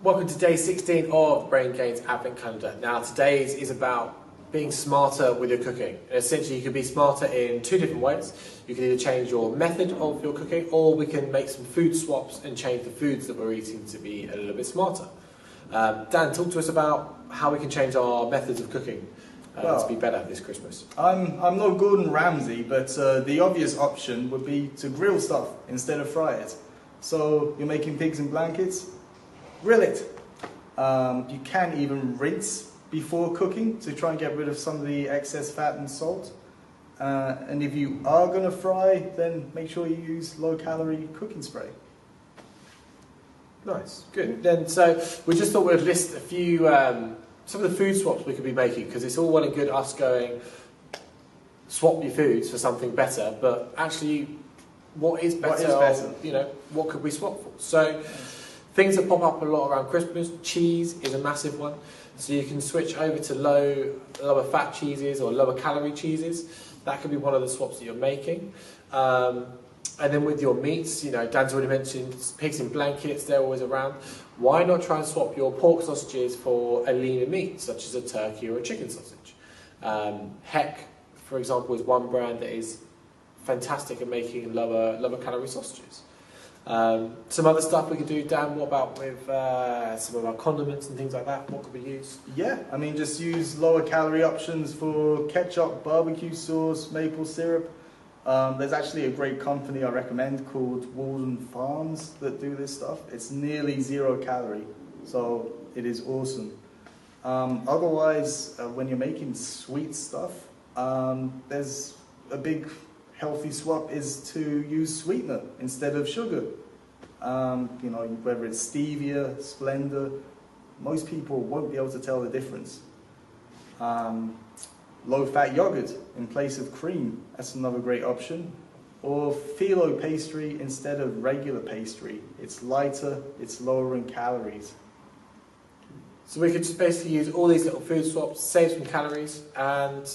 Welcome to day 16 of Brain Gainz Advent Calendar. Now today's is about being smarter with your cooking. And essentially you can be smarter in two different ways. You can either change your method of your cooking, or we can make some food swaps and change the foods that we're eating to be a little bit smarter. Dan, talk to us about how we can change our methods of cooking to be better this Christmas. I'm no Gordon Ramsay, but the obvious option would be to grill stuff instead of fry it. So you're making pigs in blankets? Grill it. You can even rinse before cooking to try and get rid of some of the excess fat and salt. And if you are going to fry, then make sure you use low-calorie cooking spray. Nice, good. Then, so we just thought we'd list a few, some of the food swaps we could be making, because it's all well and good us going, swap your foods for something better, but actually, what is better? What could we swap for? So, things that pop up a lot around Christmas, cheese is a massive one. So you can switch over to lower fat cheeses or lower calorie cheeses. That could be one of the swaps that you're making. And then with your meats, Dan's already mentioned pigs in blankets, they're always around. Why not try and swap your pork sausages for a leaner meat, such as a turkey or a chicken sausage? Heck, for example, is one brand that is fantastic at making lower calorie sausages. Some other stuff we could do, Dan, what about with some of our condiments and things like that? What could we use? Yeah, I mean, just use lower calorie options for ketchup, barbecue sauce, maple syrup. There's actually a great company I recommend called Walden Farms that do this stuff. It's nearly 0 calorie, so it is awesome. Otherwise, when you're making sweet stuff, there's a big healthy swap is to use sweetener instead of sugar. Whether it's stevia, Splenda, most people won't be able to tell the difference. Low-fat yogurt in place of cream, that's another great option. Or phyllo pastry instead of regular pastry. It's lighter, it's lower in calories. So we could just basically use all these little food swaps, save some calories, and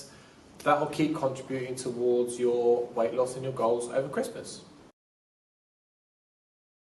that will keep contributing towards your weight loss and your goals over Christmas.